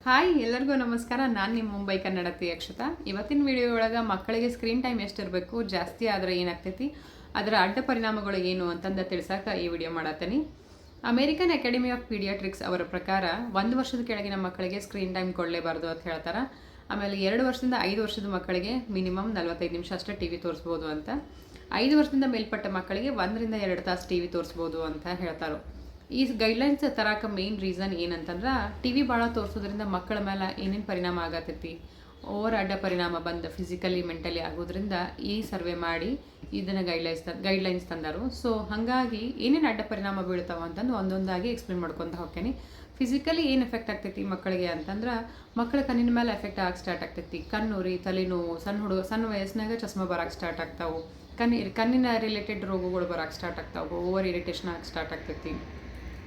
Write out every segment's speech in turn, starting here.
Hi ಎಲ್ಲರಿಗೂ ನಮಸ್ಕಾರ. ನಾನು ನಿಮ್ಮ ಮುಂಬೈ ಕನ್ನಡತಿ ಅಕ್ಷತಾ. ಇವತ್ತಿನ ವಿಡಿಯೋ ಒಳಗೆ ಮಕ್ಕಳಿಗೆ ಸ್ಕ್ರೀನ್ ಟೈಮ್ ಎಷ್ಟಿರಬೇಕು, ಜಾಸ್ತಿ ಆದರೆ ಏನಾಗ್ತೈತಿ, ಅದರ ಅಡ್ಡ ಪರಿಣಾಮಗಳು ಏನು ಅಂತಂದು ತಿಳಿಸಕ್ಕೆ ಈ ವಿಡಿಯೋ ಮಾಡತ್ತೀನಿ. ಅಮೇರಿಕನ್ ಅಕಾಡೆಮಿ ಆಫ್ ಪೀಡಿಯಾಟ್ರಿಕ್ಸ್ ಅವರ ಪ್ರಕಾರ 1 ವರ್ಷದ ಕೆಳಗಿನ ಮಕ್ಕಳಿಗೆ ಸ್ಕ್ರೀನ್ ಟೈಮ್ ಕೊಡಲೇಬಾರ್ದು ಅಂತ ಹೇಳ್ತಾರೆ. ಆಮೇಲೆ 2 ವರ್ಷದಿಂದ 5 ವರ್ಷದ ಮಕ್ಕಳಿಗೆ ಮಿನಿಮಮ್ 45 ನಿಮಿಷ ಅಷ್ಟೇ ಟಿ ವಿ ತೋರಿಸ್ಬೋದು ಅಂತ. 5 ವರ್ಷದಿಂದ ಮೇಲ್ಪಟ್ಟ ಮಕ್ಕಳಿಗೆ 1 ರಿಂದ 2 ತಾಸು ಟಿ ವಿ ತೋರಿಸ್ಬೋದು ಅಂತ ಹೇಳ್ತಾರೆ. ಈ ಗೈಡ್ಲೈನ್ಸ್ ತರಕ ಮೇನ್ ರೀಸನ್ ಏನಂತಂದ್ರೆ ಟಿ ವಿ ಭಾಳ ತೋರಿಸೋದ್ರಿಂದ ಮಕ್ಕಳ ಮೇಲೆ ಏನೇನು ಪರಿಣಾಮ ಆಗತ್ತೈತಿ, ಓವರ್ ಅಡ್ಡ ಪರಿಣಾಮ ಬಂದು ಫಿಸಿಕಲಿ ಮೆಂಟಲಿ ಆಗೋದ್ರಿಂದ ಈ ಸರ್ವೆ ಮಾಡಿ ಇದನ್ನು ಗೈಡ್ಲೈನ್ಸ್ ತಂದರು. ಸೊ ಹಾಗಾಗಿ ಏನೇನು ಅಡ್ಡ ಪರಿಣಾಮ ಬೀಳ್ತಾವ ಅಂತಂದು ಒಂದೊಂದಾಗಿ ಎಕ್ಸ್ಪ್ಲೇನ್ ಮಾಡ್ಕೊತ ಹೋಗ್ತೇನೆ. ಫಿಸಿಕಲಿ ಏನು ಎಫೆಕ್ಟ್ ಆಗ್ತೈತಿ ಮಕ್ಕಳಿಗೆ ಅಂತಂದ್ರೆ, ಮಕ್ಕಳ ಕಣ್ಣಿನ ಮೇಲೆ ಎಫೆಕ್ಟ್ ಆಗಿ ಸ್ಟಾರ್ಟ್ ಆಗ್ತೈತಿ. ಕಣ್ಣುರಿ, ತಲೆನೋವು, ಸಣ್ಣ ವಯಸ್ಸಿನಾಗ ಚಸ್ಮಾ ಬರೋಕ್ಕೆ ಸ್ಟಾರ್ಟ್ ಆಗ್ತಾವೆ. ಕಣ್ಣಿನ ರಿಲೇಟೆಡ್ ರೋಗಗಳು ಬರೋಕ್ಕೆ ಸ್ಟಾರ್ಟ್ ಆಗ್ತಾವೆ. ಓವರ್ ಇರಿಟೇಷನ್ ಆಗಿ ಸ್ಟಾರ್ಟ್ ಆಗ್ತೈತಿ.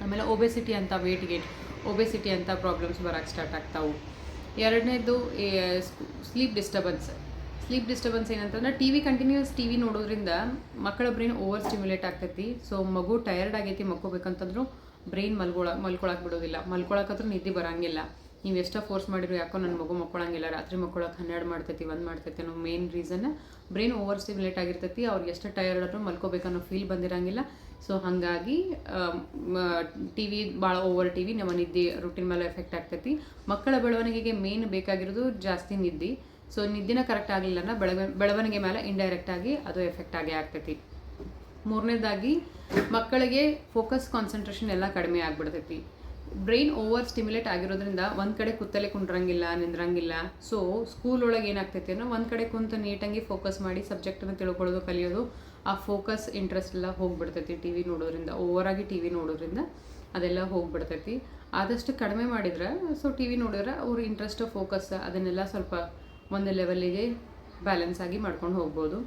ಆಮೇಲೆ ಒಬೆಸಿಟಿ ಅಂತ ವೇಟ್ ಗೇನ್, ಒಬೆಸಿಟಿ ಅಂತ ಪ್ರಾಬ್ಲಮ್ಸ್ ಬರೋಕ್ಕೆ ಸ್ಟಾರ್ಟ್ ಆಗ್ತಾವೆ. ಎರಡನೇದು ಸ್ಲೀಪ್ ಡಿಸ್ಟರ್ಬೆನ್ಸ್ ಏನಂತಂದ್ರೆ, ಕಂಟಿನ್ಯೂಸ್ ಟಿ ವಿ ನೋಡೋದ್ರಿಂದ ಮಕ್ಕಳ ಬ್ರೈನ್ ಓವರ್ ಸ್ಟಿಮ್ಯುಲೇಟ್ ಆಗ್ತೈತಿ. ಸೊ ಮಗು ಟಯರ್ಡ್ ಆಗೈತಿ, ಮಕ್ಕೋಬೇಕಂತಂದ್ರೂ ಬ್ರೈನ್ ಮಲ್ಕೊಳಕ್ಕೆ ಬಿಡೋದಿಲ್ಲ. ಮಲ್ಕೊಳಕಂದ್ರೂ ನಿದ್ದೆ ಬರೋಂಗಿಲ್ಲ. ನೀವು ಎಷ್ಟೋ ಫೋರ್ಸ್ ಮಾಡಿದ್ರು ಯಾಕೋ ನನ್ನ ಮಗು ಮಕ್ಕೊಳಂಗಿಲ್ಲ, ರಾತ್ರಿ ಮಕ್ಕೊಳಕ್ಕೆ 12 ಮಾಡ್ತೈತಿ, 1 ಮಾಡ್ತೈತಿ ಅನ್ನೋ main reason brain over stimulate ಆಗಿರ್ತೈತಿ. ಅವ್ರಿಗೆ ಎಷ್ಟು ಟಯರ್ಡ್ ಆದರೂ ಮಲ್ಕೋಬೇಕನ್ನೋ ಫೀಲ್ ಬಂದಿರಂಗಿಲ್ಲ. ಸೊ ಹಾಗಾಗಿ ಟಿ ವಿ ಭಾಳ ಓವರ್ ಟಿ ವಿ ನಮ್ಮ ನಿದ್ದೆ ರೂಟೀನ್ ಮೇಲೆ ಎಫೆಕ್ಟ್ ಆಗ್ತೈತಿ. ಮಕ್ಕಳ ಬೆಳವಣಿಗೆಗೆ ಮೇನ್ ಬೇಕಾಗಿರೋದು ಜಾಸ್ತಿ ನಿದ್ದೆ. ಸೊ ನಿದ್ದೆನ ಕರೆಕ್ಟ್ ಆಗಲಿಲ್ಲ ಅಂದ್ರೆ ಬೆಳವಣಿಗೆ ಮೇಲೆ ಇಂಡೈರೆಕ್ಟಾಗಿ ಅದು ಎಫೆಕ್ಟ್ ಆಗೇ ಆಗ್ತೈತಿ. ಮೂರನೇದಾಗಿ ಮಕ್ಕಳಿಗೆ ಫೋಕಸ್, ಕಾನ್ಸಂಟ್ರೇಷನ್ ಎಲ್ಲ ಕಡಿಮೆ ಆಗಿಬಿಡ್ತೈತಿ. ಬ್ರೈನ್ ಓವರ್ ಸ್ಟಿಮ್ಯುಲೇಟ್ ಆಗಿರೋದ್ರಿಂದ ಒಂದು ಕಡೆ ಕೂತಲ್ಲೇ ಕುಂಡ್ರಂಗಿಲ್ಲ, ನಿಂದ್ರಂಗಿಲ್ಲ. ಸೊ ಸ್ಕೂಲ್ ಒಳಗೆ ಏನಾಗ್ತೈತಿ ಅಂದ್ರೆ, ಒಂದು ಕಡೆ ಕುಂತು ನೀಟಾಗಿ ಫೋಕಸ್ ಮಾಡಿ ಸಬ್ಜೆಕ್ಟನ್ನು ತಿಳ್ಕೊಳ್ಳೋದು, ಕಲಿಯೋದು, ಆ ಫೋಕಸ್ ಇಂಟ್ರೆಸ್ಟ್ ಎಲ್ಲ ಹೋಗ್ಬಿಡ್ತೈತಿ. ಟಿ ವಿ ನೋಡೋದ್ರಿಂದ, ಓವರಾಗಿ ಟಿ ವಿ ನೋಡೋದ್ರಿಂದ ಅದೆಲ್ಲ ಹೋಗ್ಬಿಡ್ತೈತಿ. ಆದಷ್ಟು ಕಡಿಮೆ ಮಾಡಿದ್ರೆ, ಸೊ ಟಿ ವಿ ನೋಡಿದ್ರೆ ಅವ್ರ ಇಂಟ್ರೆಸ್ಟ್, ಫೋಕಸ್ ಅದನ್ನೆಲ್ಲ ಸ್ವಲ್ಪ ಒಂದು ಲೆವೆಲ್ಲಿಗೆ ಬ್ಯಾಲೆನ್ಸ್ ಆಗಿ ಮಾಡ್ಕೊಂಡು ಹೋಗ್ಬೋದು.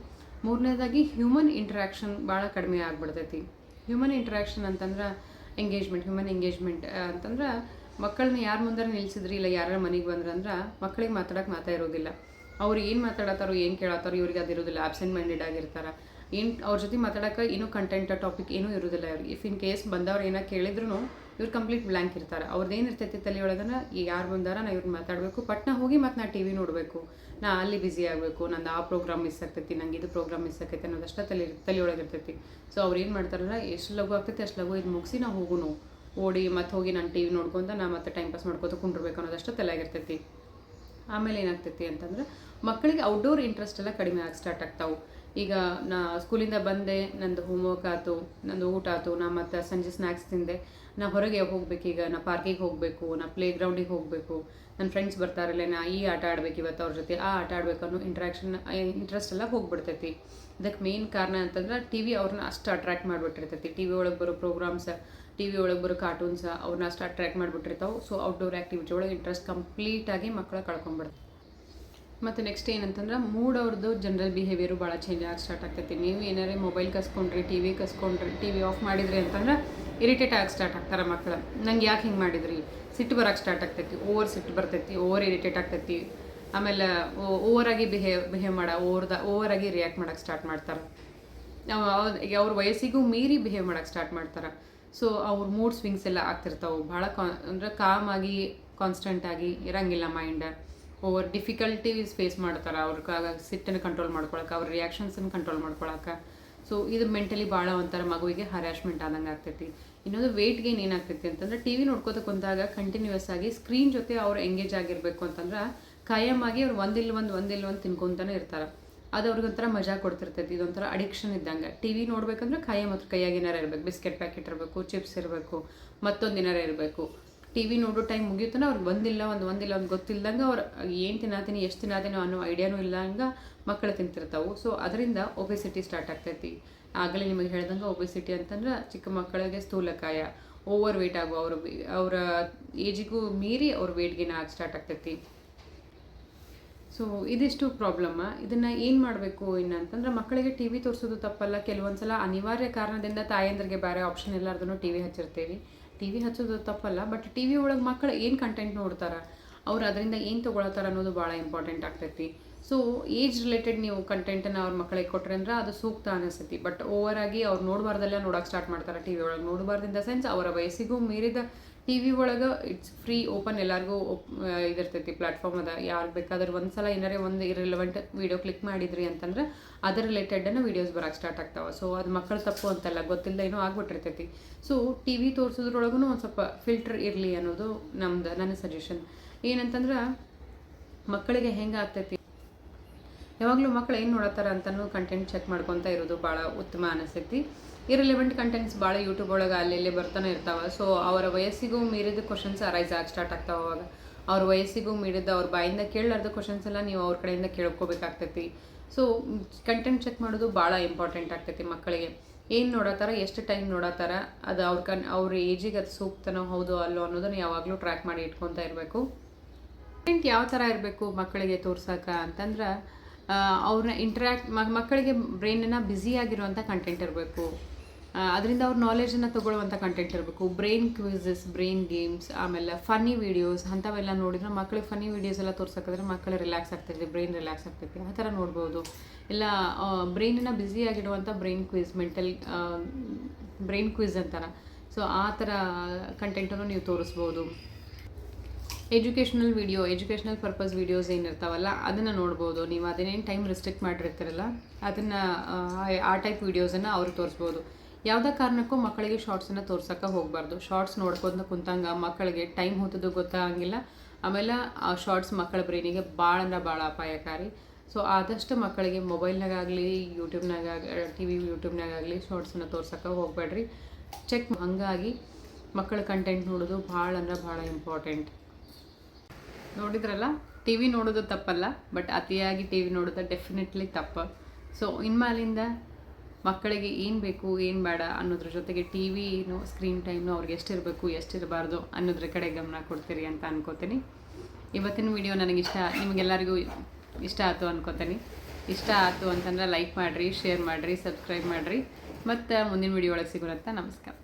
ಮೂರನೇದಾಗಿ ಹ್ಯೂಮನ್ ಇಂಟ್ರ್ಯಾಕ್ಷನ್ ಭಾಳ ಕಡಿಮೆ ಆಗಿಬಿಡ್ತೈತಿ. ಹ್ಯೂಮನ್ ಇಂಟ್ರ್ಯಾಕ್ಷನ್ ಅಂತಂದ್ರೆ ಹ್ಯೂಮನ್ ಎಂಗೇಜ್ಮೆಂಟ್ ಅಂತಂದ್ರೆ, ಮಕ್ಕಳನ್ನ ಯಾರ ಮುಂದೆ ನಿಲ್ಸಿದ್ರಿ ಇಲ್ಲ ಯಾರ ಮನೆಗೆ ಬಂದ್ರಂದ್ರೆ ಮಕ್ಕಳಿಗೆ ಮಾತಾಡೋಕೆ ಇರೋದಿಲ್ಲ. ಅವ್ರು ಏನು ಮಾತಾಡತ್ತಾರೋ, ಏನು ಕೇಳತ್ತಾರೋ ಇವ್ರಿಗೆ ಅದಿರೋದಿಲ್ಲ. ಆಬ್ಸೆಂಟ್ ಮೈಂಡೆಡ್ ಆಗಿರ್ತಾರೆ. ಅವ್ರ ಜೊತೆ ಮಾತಾಡೋಕೆ ಏನೂ ಕಂಟೆಂಟ್ ಟಾಪಿಕ್ ಏನೂ ಇರೋದಿಲ್ಲ ಇವ್ರಿಗೆ. ಇಫ್ ಇನ್ ಕೇಸ್ ಬಂದವ್ರು ಏನೋ ಕೇಳಿದ್ರು ಇವ್ರು ಕಂಪ್ಲೀಟ್ ಬ್ಲ್ಯಾಂಕ್ ಇರ್ತಾರೆ. ಅವ್ರದ್ದೇನು ಇರ್ತೈತಿ ತಲೆಯೊಳಗನ, ಯಾರು ಬಂದಾರ ನಾ ಇವ್ರು ಮಾತಾಡಬೇಕು, ಪಟ್ನ ಹೋಗಿ ಮತ್ತು ನಾ ಟಿ ವಿ ನೋಡಬೇಕು, ನಾ ಅಲ್ಲಿ ಬ್ಯುಸಿ ಆಗಬೇಕು, ನಂದು ಆ ಪ್ರೋಗ್ರಾಮ್ ಮಿಸ್ ಆಗ್ತೈತಿ, ನಂಗೆ ಇದು ಪ್ರೋಗ್ರಾಮ್ ಮಿಸ್ ಆಗ್ತೈತಿ ಅನ್ನೋದಷ್ಟೇ ತಲೆಯೊಳಗೆ ಇರ್ತೈತಿ. ಸೊ ಅವ್ರು ಏನು ಮಾಡ್ತಾರಲ್ಲ, ಎಷ್ಟು ಲಘು ಆಗ್ತೈತಿ ಅಷ್ಟು ಲಘು ಇದು ಮುಗಿಸಿ ನಾವು ಹೋಗೋನು, ಓಡಿ ಮತ್ತು ಹೋಗಿ ನಾನು ಟಿ ವಿ ನೋಡ್ಕೊಂತ ನಾ ಮತ್ತೆ ಟೈಮ್ ಪಾಸ್ ಮಾಡ್ಕೊತ ಕುಂಡಿರ್ಬೇಕು ಅನ್ನೋದಷ್ಟು ತಲೆಯಾಗಿರ್ತೈತಿ. ಆಮೇಲೆ ಏನಾಗ್ತೈತಿ ಅಂತಂದ್ರೆ, ಮಕ್ಕಳಿಗೆ ಔಟ್ಡೋರ್ ಇಂಟ್ರೆಸ್ಟ್ ಎಲ್ಲ ಕಡಿಮೆ ಆಗಿ ಸ್ಟಾರ್ಟ್ ಆಗ್ತಾವೆ. ಈಗ ನಾ ಸ್ಕೂಲಿಂದ ಬಂದೆ, ನಂದು ಹೋಮ್ವರ್ಕ್ ಆಯ್ತು, ನಂದು ಊಟ ಆಯ್ತು, ನಾ ಮತ್ತು ಸಂಜೆ ಸ್ನ್ಯಾಕ್ಸ್ ತಿಂದೆ, ನಾ ಹೊರಗೆ ಹೋಗ್ಬೇಕು, ಈಗ ನಾ ಪಾರ್ಕಿಗೆ ಹೋಗಬೇಕು, ನಾ ಪ್ಲೇ ಗ್ರೌಂಡಿಗೆ ಹೋಗಬೇಕು, ನನ್ನ ಫ್ರೆಂಡ್ಸ್ ಬರ್ತಾರಲ್ಲ, ನಾ ಈ ಆಟ ಆಡ್ಬೇಕು ಇವತ್ತು ಅವ್ರ ಜೊತೆ, ಆ ಆಟ ಆಡ್ಬೇಕು ಅನ್ನೋ ಇಂಟ್ರೆಸ್ಟ್ ಎಲ್ಲ ಹೋಗ್ಬಿಡ್ತೈತಿ. ಇದಕ್ಕೆ ಮೇನ್ ಕಾರಣ ಅಂತಂದ್ರೆ ಟಿ ವಿ ಅವ್ರನ್ನ ಅಷ್ಟು ಅಟ್ರ್ಯಾಕ್ಟ್ ಮಾಡಿಬಿಟ್ಟಿರ್ತೈತಿ. ಟಿ ವಿ ಒಳಗೆ ಬರೋ ಪ್ರೋಗ್ರಾಮ್ಸ್, ಟಿ ವಿ ಒಳಗೆ ಬರೋ ಕಾರ್ಟೂನ್ಸ್ ಅವ್ರನ್ನ ಅಷ್ಟು ಅಟ್ರ್ಯಾಕ್ಟ್ ಮಾಡಿಬಿಟ್ಟಿರ್ತಾವೆ. ಸೊ ಔಟ್ಡೋರ್ ಆ್ಯಕ್ಟಿವಿಟಿ ಒಳಗೆ ಇಂಟ್ರೆಸ್ಟ್ ಕಂಪ್ಲೀಟಾಗಿ ಮಕ್ಕಳು ಕಳ್ಕೊಂಡ್ಬಿಡ್ತಾರೆ. ಮತ್ತು ನೆಕ್ಸ್ಟ್ ಏನಂತಂದ್ರೆ, ಮೂಡ್ ಅವ್ರದ್ದು ಜನರಲ್ ಬಿಹೇವಿಯರು ಭಾಳ ಚೇಂಜ್ ಆಗಿ ಸ್ಟಾರ್ಟ್ ಆಗ್ತೈತಿ. ನೀವು ಏನಾರೇ ಮೊಬೈಲ್ ಕಸ್ಕೊಂಡ್ರಿ, ಟಿ ವಿ ಆಫ್ ಮಾಡಿದ್ರಿ ಅಂತಂದ್ರೆ ಇರಿಟೇಟ್ ಆಗಿ ಸ್ಟಾರ್ಟ್ ಆಗ್ತಾರೆ ಮಕ್ಕಳು. ನಂಗೆ ಯಾಕೆ ಹಿಂಗೆ ಮಾಡಿದ್ರಿ, ಸಿಟ್ಟು ಬರೋಕ್ಕೆ ಸ್ಟಾರ್ಟ್ ಆಗ್ತೈತಿ, ಓವರ್ ಸಿಟ್ಟು ಬರ್ತೈತಿ, ಓವರ್ ಇರಿಟೇಟ್ ಆಗ್ತೈತಿ. ಆಮೇಲೆ ಓವರಾಗಿ ಓವರಾಗಿ ರಿಯಾಕ್ಟ್ ಮಾಡೋಕ್ಕೆ ಸ್ಟಾರ್ಟ್ ಮಾಡ್ತಾರೆ. ಅವ್ರ ವಯಸ್ಸಿಗೂ ಮೀರಿ ಬಿಹೇವ್ ಮಾಡೋಕ್ಕೆ ಸ್ಟಾರ್ಟ್ ಮಾಡ್ತಾರೆ. ಸೊ ಅವ್ರ ಮೂಡ್ ಸ್ವಿಂಗ್ಸ್ ಎಲ್ಲ ಆಗ್ತಿರ್ತಾವೆ. ಭಾಳ ಅಂದರೆ ಕಾಮ್ ಆಗಿ ಕಾನ್ಸ್ಟೆಂಟಾಗಿ ಇರೋಂಗಿಲ್ಲ ಮೈಂಡ್. ಓವರ್ ಡಿಫಿಕಲ್ಟೀಸ್ ಫೇಸ್ ಮಾಡ್ತಾರೆ. ಅವ್ರ ಸಿಟ್ಟನ್ನು ಕಂಟ್ರೋಲ್ ಮಾಡ್ಕೊಳಕ್ಕೆ, ಅವ್ರ ರಿಯಾಕ್ಷನ್ಸನ್ನು ಕಂಟ್ರೋಲ್ ಮಾಡ್ಕೊಳಕ್ಕೆ. ಸೊ ಇದು ಮೆಂಟಲಿ ಭಾಳ ಒಂಥರ ಮಗುವಿಗೆ ಹರ್ಯಾಶ್ಮೆಂಟ್ ಆದಂಗೆ ಆಗ್ತೈತಿ. ಇನ್ನೊಂದು ವೇಟ್ ಗೇನ್ ಏನಾಗ್ತೈತಿ ಅಂತಂದ್ರೆ, ಟಿ ವಿ ನೋಡ್ಕೋತ ಕುಂತಾಗ ಕಂಟಿನ್ಯೂಸ್ ಆಗಿ ಸ್ಕ್ರೀನ್ ಜೊತೆ ಅವ್ರು ಎಂಗೇಜ್ ಆಗಿರಬೇಕು ಅಂತಂದ್ರೆ ಖಾಯಮಾಗಿ ಅವ್ರು ಒಂದಿಲ್ಲ ಒಂದು ತಿನ್ಕೊತಾನೆ ಇರ್ತಾರೆ. ಅದು ಅವ್ರಿಗೊಂಥರ ಮಜಾ ಕೊಡ್ತಿರ್ತೈತಿ. ಇದೊಂಥರ ಅಡಿಕ್ಷನ್ ಇದ್ದಂಗೆ. ಟಿ ವಿ ನೋಡ್ಬೇಕಂದ್ರೆ ಮತ್ತು ಕೈಯಾಗಿ ಏನಾರು ಇರಬೇಕು, ಬಿಸ್ಕೆಟ್ ಪ್ಯಾಕೆಟ್ ಇರಬೇಕು, ಚಿಪ್ಸ್ ಇರಬೇಕು, ಮತ್ತೊಂದು ಏನಾರು ಇರಬೇಕು. ಟಿ ವಿ ನೋಡೋ ಟೈಮ್ ಮುಗಿಯುತ್ತಾನೆ ಅವ್ರಿಗೆ ಒಂದಿಲ್ಲ ಒಂದು ಗೊತ್ತಿಲ್ಲದಂಗೆ ಅವ್ರು ಏನು ತಿನ್ನತೀನಿ, ಎಷ್ಟು ತಿನ್ನತೀನೋ ಅನ್ನೋ ಐಡಿಯಾನೂ ಇಲ್ಲ ಹಂಗೆ ಮಕ್ಕಳು ತಿಂತಿರ್ತಾವೆ. ಸೊ ಅದರಿಂದ ಒಬೆಸಿಟಿ ಸ್ಟಾರ್ಟ್ ಆಗ್ತೈತಿ. ಆಗಲೇ ನಿಮಗೆ ಹೇಳ್ದಂಗೆ ಒಬೆಸಿಟಿ ಅಂತಂದ್ರೆ ಚಿಕ್ಕ ಮಕ್ಕಳಿಗೆ ಸ್ಥೂಲಕಾಯ, ಓವರ್ ವೇಟ್ ಆಗೋ, ಅವರ ಏಜಿಗೂ ಮೀರಿ ಅವ್ರ ವೇಟ್ ಗೇನ್ ಆಗಿ ಸ್ಟಾರ್ಟ್ ಆಗ್ತೈತಿ. ಸೊ ಇದಿಷ್ಟು ಪ್ರಾಬ್ಲಮ್ಮ. ಇದನ್ನು ಏನು ಮಾಡಬೇಕು ಅಂತಂದ್ರೆ, ಮಕ್ಕಳಿಗೆ ಟಿ ವಿ ತೋರಿಸೋದು ತಪ್ಪಲ್ಲ. ಕೆಲವೊಂದು ಸಲ ಅನಿವಾರ್ಯ ಕಾರಣದಿಂದ ತಾಯಂದ್ರಿಗೆ ಬೇರೆ ಆಪ್ಷನ್ ಎಲ್ಲಾರ್ದೂ ಟಿ ವಿ ಹಚ್ಚಿರ್ತೀವಿ. ಟಿ ವಿ ಹಚ್ಚೋದು ತಪ್ಪಲ್ಲ, ಬಟ್ ಟಿ ವಿ ಒಳಗೆ ಮಕ್ಕಳು ಏನು ಕಂಟೆಂಟ್ ನೋಡ್ತಾರೆ, ಅವ್ರು ಅದರಿಂದ ಏನು ತೊಗೊಳತ್ತಾರ ಅನ್ನೋದು ಭಾಳ ಇಂಪಾರ್ಟೆಂಟ್ ಆಗ್ತೈತಿ. ಸೊ ಏಜ್ ರಿಲೇಟೆಡ್ ನೀವು ಕಂಟೆಂಟನ್ನು ಅವ್ರ ಮಕ್ಕಳಿಗೆ ಕೊಟ್ರೆ ಅಂದ್ರೆ ಅದು ಸೂಕ್ತ ಅನಿಸ್ತೈತಿ. ಬಟ್ ಓವರಾಗಿ ಅವ್ರು ನೋಡಬಾರ್ದೆಲ್ಲ ನೋಡೋಕೆ ಸ್ಟಾರ್ಟ್ ಮಾಡ್ತಾರೆ. ಟಿ ವಿ ಒಳಗೆ ನೋಡಬಾರ್ದು ಇನ್ ದ ಸೆನ್ಸ್ ಅವರ ವಯಸ್ಸಿಗೂ ಮೀರಿದ ಟಿ ವಿ ಒಳಗೆ ಇಟ್ಸ್ ಫ್ರೀ ಓಪನ್ ಎಲ್ಲರಿಗೂ ಇದಿರ್ತೈತಿ ಪ್ಲಾಟ್ಫಾರ್ಮ್ ಅದ. ಯಾರು ಬೇಕಾದ್ರೆ ಒಂದ್ಸಲ ಏನಾರೇ ಒಂದು ಇರ್ರಿಲೆವೆಂಟ್ ವೀಡಿಯೋ ಕ್ಲಿಕ್ ಮಾಡಿದ್ರಿ ಅಂತಂದ್ರೆ ಅದರ ರಿಲೇಟೆಡನ್ನು ವೀಡಿಯೋಸ್ ಬರೋಕ್ಕೆ ಸ್ಟಾರ್ಟ್ ಆಗ್ತಾವೆ. ಸೊ ಅದು ಮಕ್ಕಳು ತಪ್ಪು ಅಂತಲ್ಲ, ಗೊತ್ತಿಲ್ಲದೆ ಏನೋ ಆಗ್ಬಿಟ್ಟಿರ್ತೈತಿ. ಸೊ ಟಿ ವಿ ತೋರಿಸೋದ್ರೊಳಗೂ ಒಂದು ಸ್ವಲ್ಪ ಫಿಲ್ಟರ್ ಇರಲಿ ಅನ್ನೋದು ನನ್ನ ಸಜೆಷನ್. ಏನಂತಂದ್ರೆ ಮಕ್ಕಳಿಗೆ ಹೆಂಗೆ ಆಗ್ತೈತಿ, ಯಾವಾಗಲೂ ಮಕ್ಕಳು ಏನು ನೋಡತ್ತಾರ ಅಂತಲೂ ಕಂಟೆಂಟ್ ಚೆಕ್ ಮಾಡ್ಕೊತ ಇರೋದು ಭಾಳ ಉತ್ತಮ ಅನಿಸ್ತೈತಿ. ಇರ್ರಿಲೆವೆಂಟ್ ಕಂಟೆಂಟ್ಸ್ ಭಾಳ ಯೂಟ್ಯೂಬ್ ಒಳಗೆ ಅಲ್ಲಿ ಬರ್ತಾನೆ ಇರ್ತಾವೆ. ಸೊ ಅವರ ವಯಸ್ಸಿಗೂ ಮೀರಿದ ಕ್ವಶನ್ಸ್ ಅರೈಸ್ ಆಗಿ ಸ್ಟಾರ್ಟ್ ಆಗ್ತಾವೆ. ಅವಾಗ ಅವ್ರ ವಯಸ್ಸಿಗೂ ಮೀರಿದ ಅವ್ರ ಬಾಯಿಂದ ಕೇಳಲಾರ್ದ ಕ್ವಶನ್ಸ್ ಎಲ್ಲ ನೀವು ಅವ್ರ ಕಡೆಯಿಂದ ಕೇಳ್ಕೊಬೇಕಾಗ್ತೈತಿ. ಸೊ ಕಂಟೆಂಟ್ ಚೆಕ್ ಮಾಡೋದು ಭಾಳ ಇಂಪಾರ್ಟೆಂಟ್ ಆಗ್ತೈತಿ. ಮಕ್ಕಳಿಗೆ ಏನು ನೋಡತ್ತಾರ, ಎಷ್ಟು ಟೈಮ್ ನೋಡತ್ತಾರ, ಅದು ಅವ್ರ ಏಜಿಗೆ ಅದು ಸೂಕ್ತನೋ ಹೌದು ಅಲ್ಲೋ ಅನ್ನೋದನ್ನು ಯಾವಾಗಲೂ ಟ್ರ್ಯಾಕ್ ಮಾಡಿ ಇಟ್ಕೊತಾ ಇರಬೇಕು. ಕಂಟೆಂಟ್ ಯಾವ ಥರ ಇರಬೇಕು ಮಕ್ಕಳಿಗೆ ತೋರ್ಸೋಕೆ ಅಂತಂದ್ರೆ, ಅವ್ರನ್ನ ಮಕ್ಕಳಿಗೆ ಬ್ರೈನನ್ನು ಬ್ಯುಸಿಯಾಗಿರುವಂಥ ಕಂಟೆಂಟ್ ಇರಬೇಕು. ಅದರಿಂದ ಅವ್ರ ನಾಲೆಜನ್ನು ತೊಗೊಳ್ಳುವಂಥ ಕಂಟೆಂಟ್ ಇರಬೇಕು. ಬ್ರೈನ್ ಕ್ವಿಝಸ್, ಬ್ರೈನ್ ಗೇಮ್ಸ್, ಆಮೇಲೆ ಫನ್ನಿ ವೀಡಿಯೋಸ್ ಅಂಥವೆಲ್ಲ ನೋಡಿದ್ರೆ ಮಕ್ಕಳಿಗೆ ಫನ್ನಿ ವೀಡಿಯೋಸ್ ಎಲ್ಲ ತೋರ್ಸೋಕ್ಕಾದ್ರೆ ಮಕ್ಕಳು ರಿಲ್ಯಾಕ್ಸ್ ಆಗ್ತೈತಿ, ಬ್ರೈನ್ ರಿಲ್ಯಾಕ್ಸ್ ಆಗ್ತೈತಿ. ಆ ಥರ ನೋಡ್ಬೋದು. ಇಲ್ಲ ಬ್ರೈನನ್ನು ಬ್ಯುಸಿಯಾಗಿಡುವಂಥ ಬ್ರೈನ್ ಕ್ವಿಝ್ ಅಂತಾರೆ. ಸೊ ಆ ಥರ ಕಂಟೆಂಟನ್ನು ನೀವು ತೋರಿಸ್ಬೋದು. ಎಜುಕೇಷ್ನಲ್ ಪರ್ಪಸ್ ವೀಡಿಯೋಸ್ ಏನಿರ್ತಾವಲ್ಲ ಅದನ್ನು ನೋಡ್ಬೋದು ನೀವು. ಅದನ್ನೇನು ಟೈಮ್ ರಿಸ್ಟ್ರಿಕ್ಟ್ ಮಾಡಿರ್ತೀರಲ್ಲ ಅದನ್ನು ಆ ಟೈಪ್ ವೀಡಿಯೋಸನ್ನು ಅವ್ರಿಗೆ ತೋರಿಸ್ಬೋದು. ಯಾವುದೇ ಕಾರಣಕ್ಕೂ ಮಕ್ಕಳಿಗೆ ಶಾರ್ಟ್ಸನ್ನು ತೋರ್ಸೋಕೆ ಹೋಗಬಾರ್ದು. ಶಾರ್ಟ್ಸ್ ನೋಡ್ಕೊಂಡು ಕುಂತಂಗೆ ಮಕ್ಕಳಿಗೆ ಟೈಮ್ ಹೋಗೋದು ಗೊತ್ತಾಗಂಗಿಲ್ಲ. ಆಮೇಲೆ ಆ ಶಾರ್ಟ್ಸ್ ಮಕ್ಕಳ ಬ್ರೈನಿಗೆ ಭಾಳ ಅಂದ್ರೆ ಭಾಳ ಅಪಾಯಕಾರಿ. ಸೊ ಆದಷ್ಟು ಮಕ್ಕಳಿಗೆ ಮೊಬೈಲ್ನಾಗಾಗಲಿ ಯೂಟ್ಯೂಬ್ನಾಗಾಗಲಿ ಶಾರ್ಟ್ಸನ್ನು ತೋರ್ಸೋಕೆ ಹೋಗಬೇಡ್ರಿ. ಹಾಗಾಗಿ ಮಕ್ಕಳ ಕಂಟೆಂಟ್ ನೋಡೋದು ಭಾಳ ಅಂದ್ರೆ ಭಾಳ ಇಂಪಾರ್ಟೆಂಟ್. ನೋಡಿದ್ರಲ್ಲ, ಟಿ ವಿ ನೋಡೋದು ತಪ್ಪಲ್ಲ, ಬಟ್ ಅತಿಯಾಗಿ ಟಿ ವಿ ನೋಡೋದು ಡೆಫಿನೆಟ್ಲಿ ತಪ್ಪು. ಸೊ ಇನ್ಮೇಲಿಂದ ಮಕ್ಕಳಿಗೆ ಏನು ಬೇಕು ಏನು ಬೇಡ ಅನ್ನೋದ್ರ ಜೊತೆಗೆ ಟಿ ವಿನು ಸ್ಕ್ರೀನ್ ಟೈಮ್ನು ಅವ್ರಿಗೆ ಎಷ್ಟಿರಬೇಕು ಎಷ್ಟಿರಬಾರ್ದು ಅನ್ನೋದ್ರ ಕಡೆ ಗಮನ ಕೊಡ್ತೀರಿ ಅಂತ ಅನ್ಕೋತೀನಿ. ಇವತ್ತಿನ ವಿಡಿಯೋ ನಿಮಗೆಲ್ಲರಿಗೂ ಇಷ್ಟ ಆಯ್ತು ಅನ್ಕೋತೀನಿ. ಇಷ್ಟ ಆಯ್ತು ಅಂತಂದ್ರೆ ಲೈಕ್ ಮಾಡಿರಿ, ಶೇರ್ ಮಾಡಿರಿ, ಸಬ್ಸ್ಕ್ರೈಬ್ ಮಾಡಿರಿ. ಮತ್ತು ಮುಂದಿನ ವಿಡಿಯೋ ಒಳಗೆ ಸಿಗೋರಂತ. ನಮಸ್ಕಾರ.